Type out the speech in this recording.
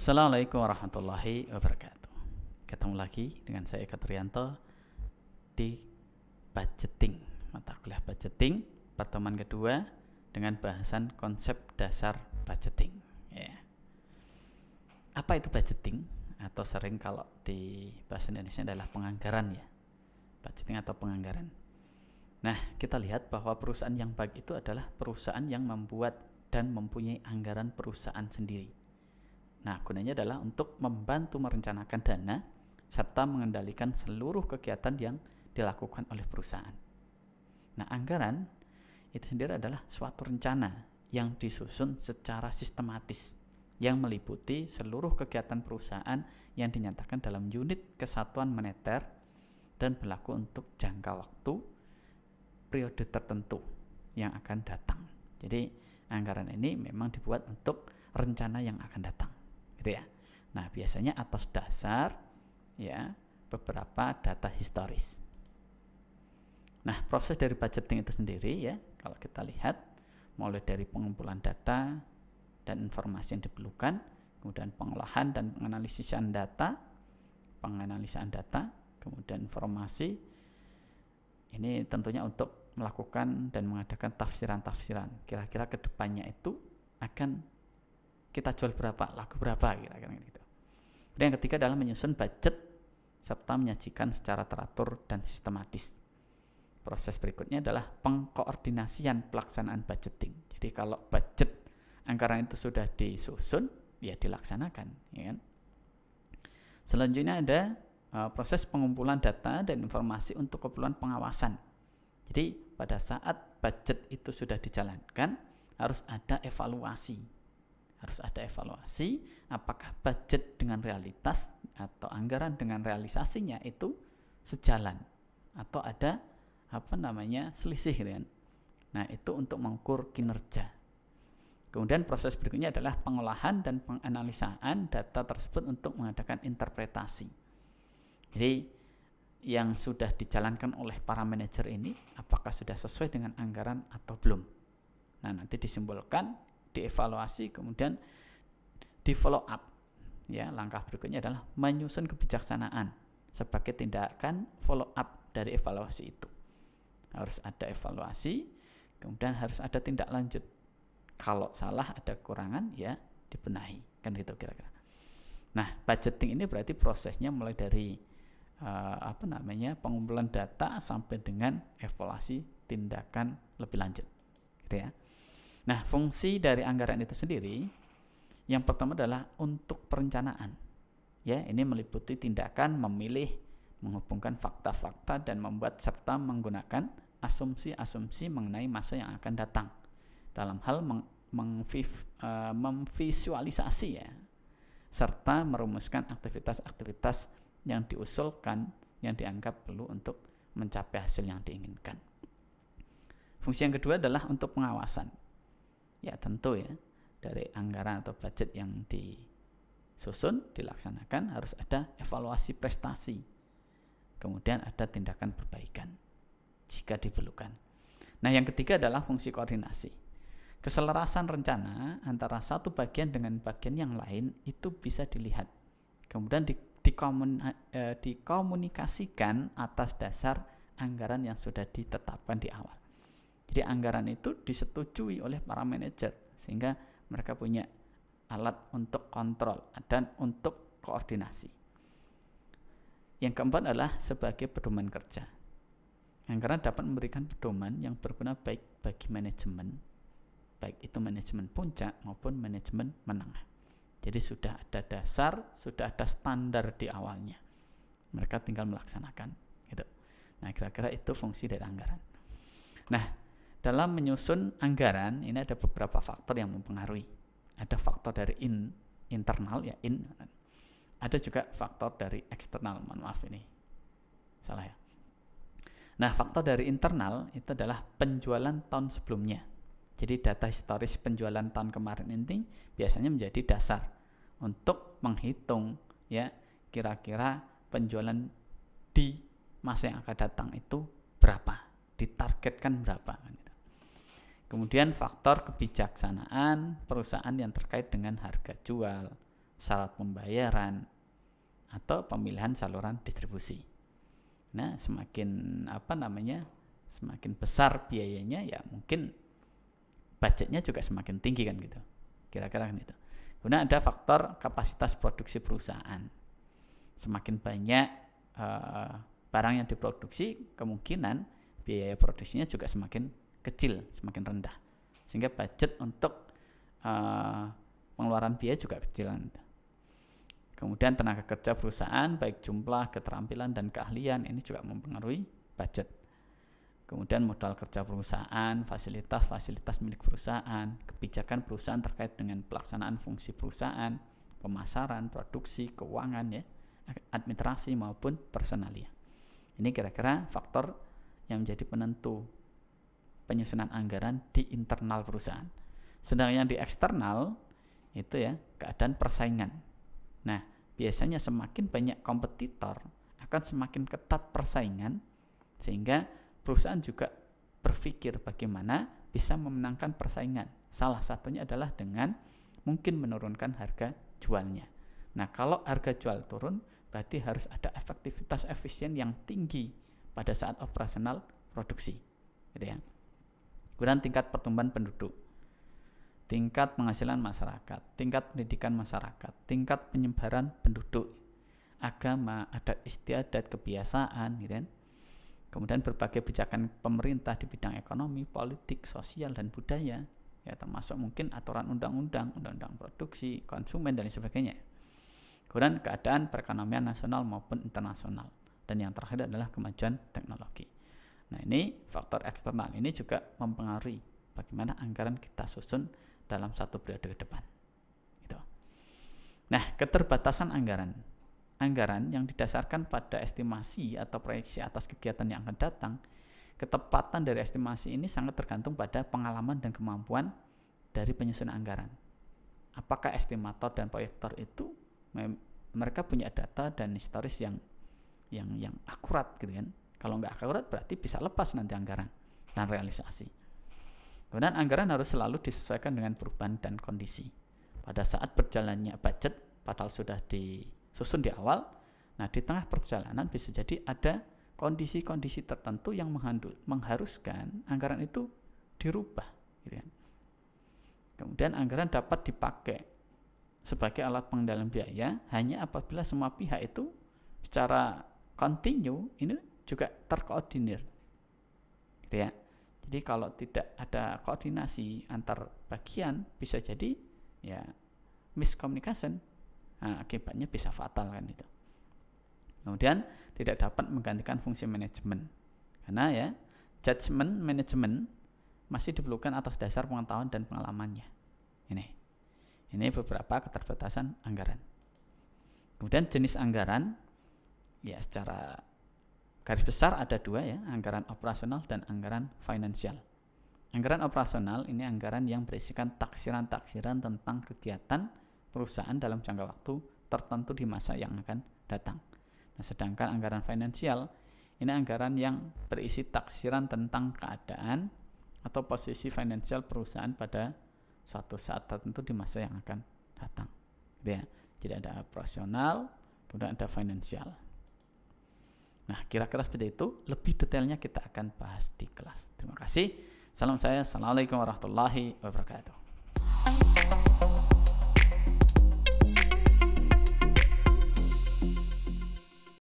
Assalamualaikum warahmatullahi wabarakatuh. Ketemu lagi dengan saya Eka Trianto di budgeting, mata kuliah budgeting pertemuan kedua dengan bahasan konsep dasar budgeting. Apa itu budgeting? Atau sering kalau di bahasa Indonesia adalah penganggaran ya. Budgeting atau penganggaran. Nah, kita lihat bahwa perusahaan yang baik itu adalah perusahaan yang membuat dan mempunyai anggaran perusahaan sendiri. Nah, gunanya adalah untuk membantu merencanakan dana serta mengendalikan seluruh kegiatan yang dilakukan oleh perusahaan. Nah, anggaran itu sendiri adalah suatu rencana yang disusun secara sistematis yang meliputi seluruh kegiatan perusahaan yang dinyatakan dalam unit kesatuan moneter dan berlaku untuk jangka waktu periode tertentu yang akan datang. Jadi, anggaran ini memang dibuat untuk rencana yang akan datang. Gitu ya. Nah, biasanya atas dasar ya beberapa data historis. Nah, proses dari budgeting itu sendiri ya, kalau kita lihat mulai dari pengumpulan data dan informasi yang diperlukan, kemudian pengolahan dan penganalisan data, kemudian informasi. Ini tentunya untuk melakukan dan mengadakan tafsiran-tafsiran. Kira-kira kedepannya itu akan kita jual berapa, laku berapa, kira-kira gitu. Dan yang ketiga adalah menyusun budget serta menyajikan secara teratur dan sistematis. Proses berikutnya adalah pengkoordinasian pelaksanaan budgeting. Jadi kalau budget anggaran itu sudah disusun, ya dilaksanakan, ya kan? Selanjutnya ada proses pengumpulan data dan informasi untuk keperluan pengawasan. Jadi pada saat budget itu sudah dijalankan, harus ada evaluasi. Apakah budget dengan realitas atau anggaran dengan realisasinya itu sejalan atau ada selisih gitu kan. Nah, itu untuk mengukur kinerja. Kemudian proses berikutnya adalah pengolahan dan penganalisaan data tersebut untuk mengadakan interpretasi. Jadi yang sudah dijalankan oleh para manajer ini apakah sudah sesuai dengan anggaran atau belum. Nah, nanti disimpulkan, dievaluasi, kemudian di follow up. Ya, langkah berikutnya adalah menyusun kebijaksanaan sebagai tindakan follow up dari evaluasi itu. Harus ada evaluasi, kemudian harus ada tindak lanjut. Kalau salah, ada kekurangan, ya dibenahi, kan gitu kira-kira. Nah, budgeting ini berarti prosesnya mulai dari pengumpulan data sampai dengan evaluasi tindakan lebih lanjut, gitu ya. Nah, fungsi dari anggaran itu sendiri yang pertama adalah untuk perencanaan. Ya, ini meliputi tindakan memilih, menghubungkan fakta-fakta dan membuat serta menggunakan asumsi-asumsi mengenai masa yang akan datang dalam hal memvisualisasi ya, serta merumuskan aktivitas-aktivitas yang diusulkan yang dianggap perlu untuk mencapai hasil yang diinginkan. Fungsi yang kedua adalah untuk pengawasan. Ya tentu ya, dari anggaran atau budget yang disusun, dilaksanakan harus ada evaluasi prestasi. Kemudian ada tindakan perbaikan jika diperlukan. Nah, yang ketiga adalah fungsi koordinasi. Keselarasan rencana antara satu bagian dengan bagian yang lain itu bisa dilihat. Kemudian dikomunikasikan atas dasar anggaran yang sudah ditetapkan di awal. Jadi anggaran itu disetujui oleh para manajer sehingga mereka punya alat untuk kontrol dan untuk koordinasi. Yang keempat adalah sebagai pedoman kerja. Anggaran dapat memberikan pedoman yang berguna baik bagi manajemen, baik itu manajemen puncak maupun manajemen menengah. Jadi sudah ada dasar, sudah ada standar di awalnya. Mereka tinggal melaksanakan gitu. Nah, kira-kira itu fungsi dari anggaran. Nah, dalam menyusun anggaran ini ada beberapa faktor yang mempengaruhi. Ada faktor dari internal ya, ada juga faktor dari eksternal. Mohon maaf ini salah ya. Nah, faktor dari internal itu adalah penjualan tahun sebelumnya. Jadi data historis penjualan tahun kemarin ini biasanya menjadi dasar untuk menghitung ya kira-kira penjualan di masa yang akan datang itu berapa, ditargetkan berapa. Kemudian faktor kebijaksanaan perusahaan yang terkait dengan harga jual, syarat pembayaran, atau pemilihan saluran distribusi. Nah, semakin semakin besar biayanya, ya mungkin budgetnya juga semakin tinggi kan gitu. Kira-kira kan itu. Kemudian ada faktor kapasitas produksi perusahaan. Semakin banyak barang yang diproduksi, kemungkinan biaya produksinya juga semakin kecil, semakin rendah. Sehingga budget untuk pengeluaran biaya juga kecil. Kemudian tenaga kerja perusahaan, baik jumlah, keterampilan, dan keahlian, ini juga mempengaruhi budget. Kemudian modal kerja perusahaan, fasilitas milik perusahaan, kebijakan perusahaan terkait dengan pelaksanaan fungsi perusahaan, pemasaran, produksi, keuangan, ya, administrasi maupun personalia. Ini kira-kira faktor yang menjadi penentu penyusunan anggaran di internal perusahaan. Sedangkan yang di eksternal itu ya keadaan persaingan. Nah, biasanya semakin banyak kompetitor akan semakin ketat persaingan, sehingga perusahaan juga berpikir bagaimana bisa memenangkan persaingan. Salah satunya adalah dengan mungkin menurunkan harga jualnya. Nah, kalau harga jual turun, berarti harus ada efektivitas efisien yang tinggi pada saat operasional produksi, gitu ya. Kemudian tingkat pertumbuhan penduduk, tingkat penghasilan masyarakat, tingkat pendidikan masyarakat, tingkat penyebaran penduduk, agama, adat istiadat, kebiasaan, gitu kan. Kemudian berbagai kebijakan pemerintah di bidang ekonomi, politik, sosial, dan budaya, ya, termasuk mungkin aturan undang-undang produksi, konsumen, dan sebagainya. Kemudian keadaan perekonomian nasional maupun internasional, dan yang terakhir adalah kemajuan teknologi. Nah, ini faktor eksternal ini juga mempengaruhi bagaimana anggaran kita susun dalam satu periode ke depan. Gitu. Nah, keterbatasan anggaran yang didasarkan pada estimasi atau proyeksi atas kegiatan yang akan datang, ketepatan dari estimasi ini sangat tergantung pada pengalaman dan kemampuan dari penyusunan anggaran. Apakah estimator dan proyektor itu mereka punya data dan historis yang akurat, gitu kan? Kalau nggak akurat berarti bisa lepas nanti anggaran dan realisasi. Kemudian anggaran harus selalu disesuaikan dengan perubahan dan kondisi. Pada saat berjalannya budget, padahal sudah disusun di awal, nah di tengah perjalanan bisa jadi ada kondisi-kondisi tertentu yang mengharuskan anggaran itu dirubah, gitu kan. Kemudian anggaran dapat dipakai sebagai alat pengendalian biaya hanya apabila semua pihak itu secara kontinu ini juga terkoordinir, gitu ya. Jadi kalau tidak ada koordinasi antar bagian, bisa jadi ya miscommunication. Nah, akibatnya bisa fatal kan itu. Kemudian tidak dapat menggantikan fungsi manajemen, karena ya judgement manajemen masih diperlukan atas dasar pengetahuan dan pengalamannya. Ini beberapa keterbatasan anggaran. Kemudian jenis anggaran, ya secara garis besar ada dua, ya, anggaran operasional dan anggaran finansial. Anggaran operasional ini anggaran yang berisikan taksiran-taksiran tentang kegiatan perusahaan dalam jangka waktu tertentu di masa yang akan datang. Nah, sedangkan anggaran finansial ini anggaran yang berisi taksiran tentang keadaan atau posisi finansial perusahaan pada suatu saat tertentu di masa yang akan datang. Ya, jadi ada operasional, kemudian ada finansial. Nah, kira-kira seperti itu. Lebih detailnya kita akan bahas di kelas. Terima kasih. Salam saya. Assalamualaikum warahmatullahi wabarakatuh.